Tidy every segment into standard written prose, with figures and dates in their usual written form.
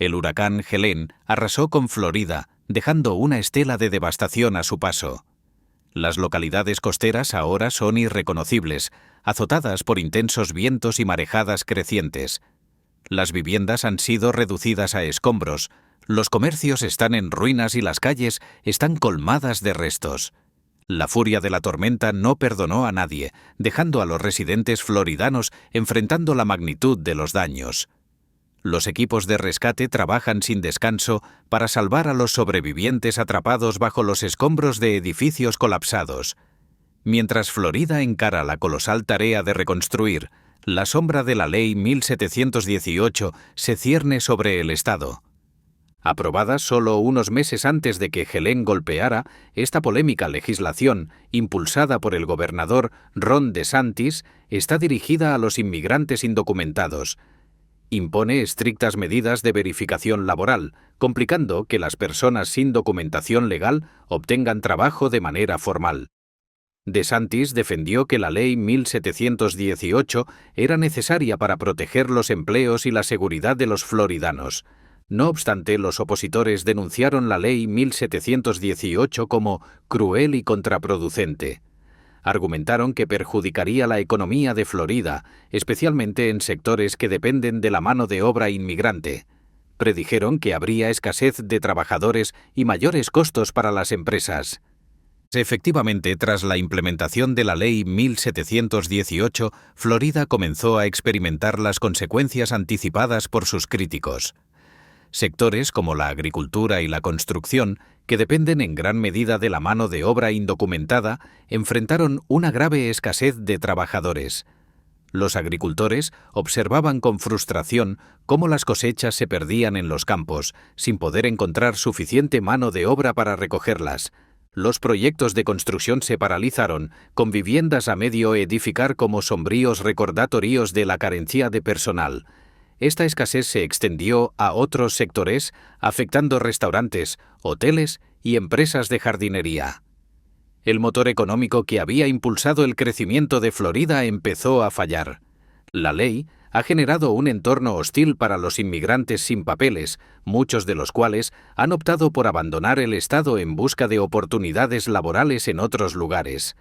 El huracán Helene arrasó con Florida, dejando una estela de devastación a su paso. Las localidades costeras ahora son irreconocibles, azotadas por intensos vientos y marejadas crecientes. Las viviendas han sido reducidas a escombros, los comercios están en ruinas y las calles están colmadas de restos. La furia de la tormenta no perdonó a nadie, dejando a los residentes floridanos enfrentando la magnitud de los daños. Los equipos de rescate trabajan sin descanso para salvar a los sobrevivientes atrapados bajo los escombros de edificios colapsados. Mientras Florida encara la colosal tarea de reconstruir, la sombra de la Ley 1718 se cierne sobre el Estado. Aprobada solo unos meses antes de que Helene golpeara, esta polémica legislación, impulsada por el gobernador Ron DeSantis, está dirigida a los inmigrantes indocumentados. Impone estrictas medidas de verificación laboral, complicando que las personas sin documentación legal obtengan trabajo de manera formal. DeSantis defendió que la Ley 1718 era necesaria para proteger los empleos y la seguridad de los floridanos. No obstante, los opositores denunciaron la Ley 1718 como cruel y contraproducente. Argumentaron que perjudicaría la economía de Florida, especialmente en sectores que dependen de la mano de obra inmigrante. Predijeron que habría escasez de trabajadores y mayores costos para las empresas. Efectivamente, tras la implementación de la Ley 1718, Florida comenzó a experimentar las consecuencias anticipadas por sus críticos. Sectores como la agricultura y la construcción, que dependen en gran medida de la mano de obra indocumentada, enfrentaron una grave escasez de trabajadores. Los agricultores observaban con frustración cómo las cosechas se perdían en los campos, sin poder encontrar suficiente mano de obra para recogerlas. Los proyectos de construcción se paralizaron, con viviendas a medio edificar como sombríos recordatorios de la carencia de personal. Esta escasez se extendió a otros sectores, afectando restaurantes, hoteles y empresas de jardinería. El motor económico que había impulsado el crecimiento de Florida empezó a fallar. La ley ha generado un entorno hostil para los inmigrantes sin papeles, muchos de los cuales han optado por abandonar el estado en busca de oportunidades laborales en otros lugares.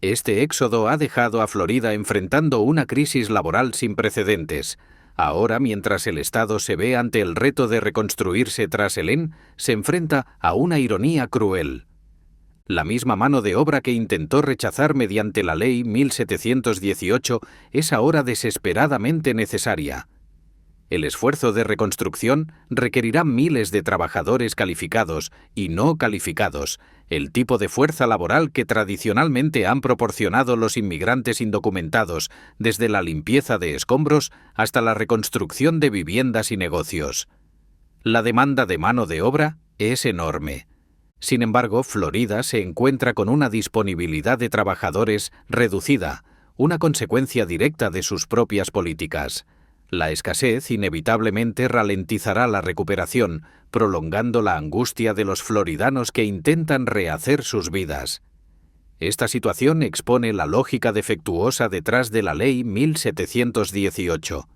Este éxodo ha dejado a Florida enfrentando una crisis laboral sin precedentes. Ahora, mientras el Estado se ve ante el reto de reconstruirse tras Helene, se enfrenta a una ironía cruel. La misma mano de obra que intentó rechazar mediante la Ley 1718 es ahora desesperadamente necesaria. El esfuerzo de reconstrucción requerirá miles de trabajadores calificados y no calificados, el tipo de fuerza laboral que tradicionalmente han proporcionado los inmigrantes indocumentados, desde la limpieza de escombros hasta la reconstrucción de viviendas y negocios. La demanda de mano de obra es enorme. Sin embargo, Florida se encuentra con una disponibilidad de trabajadores reducida, una consecuencia directa de sus propias políticas. La escasez inevitablemente ralentizará la recuperación, prolongando la angustia de los floridanos que intentan rehacer sus vidas. Esta situación expone la lógica defectuosa detrás de la Ley 1718.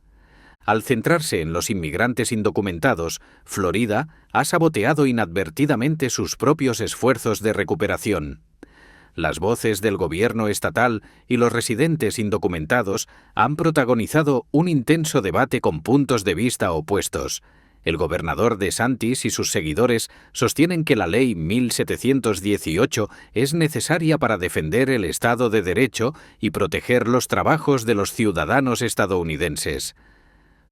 Al centrarse en los inmigrantes indocumentados, Florida ha saboteado inadvertidamente sus propios esfuerzos de recuperación. Las voces del gobierno estatal y los residentes indocumentados han protagonizado un intenso debate con puntos de vista opuestos. El gobernador DeSantis y sus seguidores sostienen que la Ley 1718 es necesaria para defender el Estado de Derecho y proteger los trabajos de los ciudadanos estadounidenses.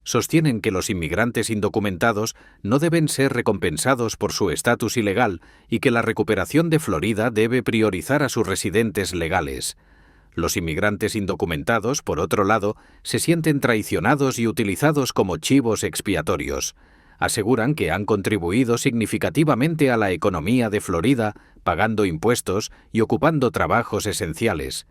Sostienen que los inmigrantes indocumentados no deben ser recompensados por su estatus ilegal y que la recuperación de Florida debe priorizar a sus residentes legales. Los inmigrantes indocumentados, por otro lado, se sienten traicionados y utilizados como chivos expiatorios. Aseguran que han contribuido significativamente a la economía de Florida, pagando impuestos y ocupando trabajos esenciales.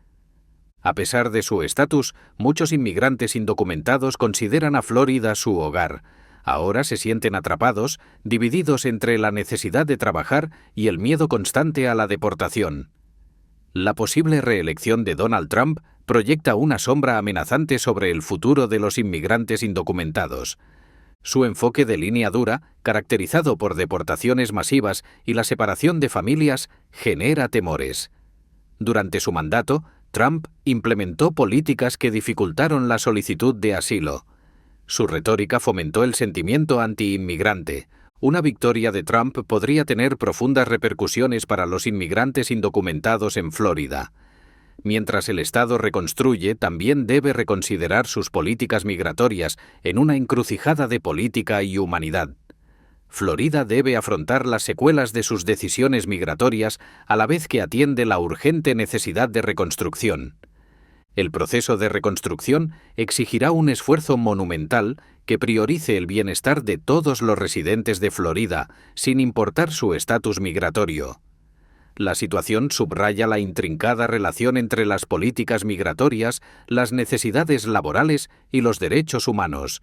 A pesar de su estatus, muchos inmigrantes indocumentados consideran a Florida su hogar. Ahora se sienten atrapados, divididos entre la necesidad de trabajar y el miedo constante a la deportación. La posible reelección de Donald Trump proyecta una sombra amenazante sobre el futuro de los inmigrantes indocumentados. Su enfoque de línea dura, caracterizado por deportaciones masivas y la separación de familias, genera temores. Durante su mandato, Trump implementó políticas que dificultaron la solicitud de asilo. Su retórica fomentó el sentimiento anti-inmigrante. Una victoria de Trump podría tener profundas repercusiones para los inmigrantes indocumentados en Florida. Mientras el Estado reconstruye, también debe reconsiderar sus políticas migratorias en una encrucijada de política y humanidad. Florida debe afrontar las secuelas de sus decisiones migratorias a la vez que atiende la urgente necesidad de reconstrucción. El proceso de reconstrucción exigirá un esfuerzo monumental que priorice el bienestar de todos los residentes de Florida, sin importar su estatus migratorio. La situación subraya la intrincada relación entre las políticas migratorias, las necesidades laborales y los derechos humanos.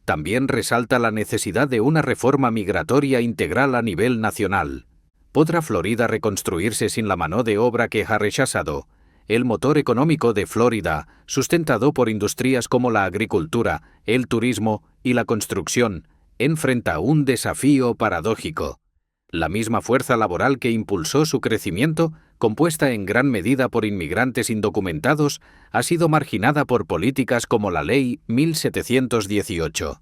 También resalta la necesidad de una reforma migratoria integral a nivel nacional. ¿Podrá Florida reconstruirse sin la mano de obra que ha rechazado? El motor económico de Florida, sustentado por industrias como la agricultura, el turismo y la construcción, enfrenta un desafío paradójico. La misma fuerza laboral que impulsó su crecimiento, compuesta en gran medida por inmigrantes indocumentados, ha sido marginada por políticas como la Ley 1718.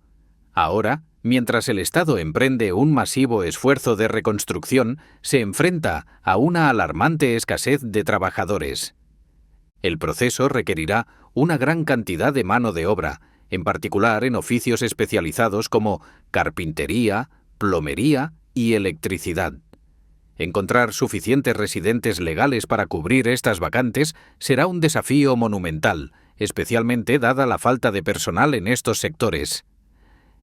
Ahora, mientras el Estado emprende un masivo esfuerzo de reconstrucción, se enfrenta a una alarmante escasez de trabajadores. El proceso requerirá una gran cantidad de mano de obra, en particular en oficios especializados como carpintería, plomería y electricidad. Encontrar suficientes residentes legales para cubrir estas vacantes será un desafío monumental, especialmente dada la falta de personal en estos sectores.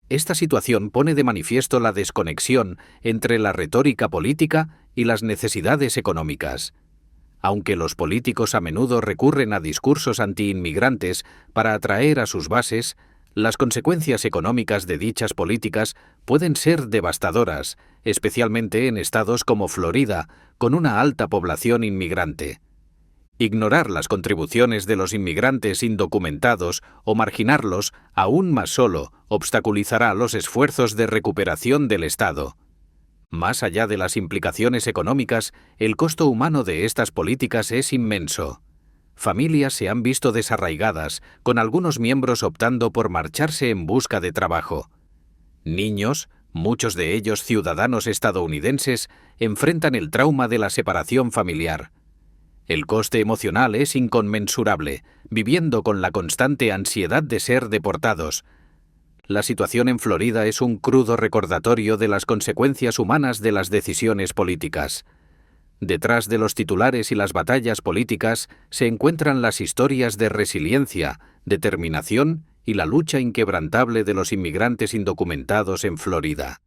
Esta situación pone de manifiesto la desconexión entre la retórica política y las necesidades económicas. Aunque los políticos a menudo recurren a discursos anti-inmigrantes para atraer a sus bases, las consecuencias económicas de dichas políticas pueden ser devastadoras, especialmente en estados como Florida, con una alta población inmigrante. Ignorar las contribuciones de los inmigrantes indocumentados o marginarlos, aún más solo, obstaculizará los esfuerzos de recuperación del Estado. Más allá de las implicaciones económicas, el costo humano de estas políticas es inmenso. Familias se han visto desarraigadas, con algunos miembros optando por marcharse en busca de trabajo. Niños, muchos de ellos ciudadanos estadounidenses, enfrentan el trauma de la separación familiar. El coste emocional es inconmensurable, viviendo con la constante ansiedad de ser deportados. La situación en Florida es un crudo recordatorio de las consecuencias humanas de las decisiones políticas. Detrás de los titulares y las batallas políticas se encuentran las historias de resiliencia, determinación y la lucha inquebrantable de los inmigrantes indocumentados en Florida.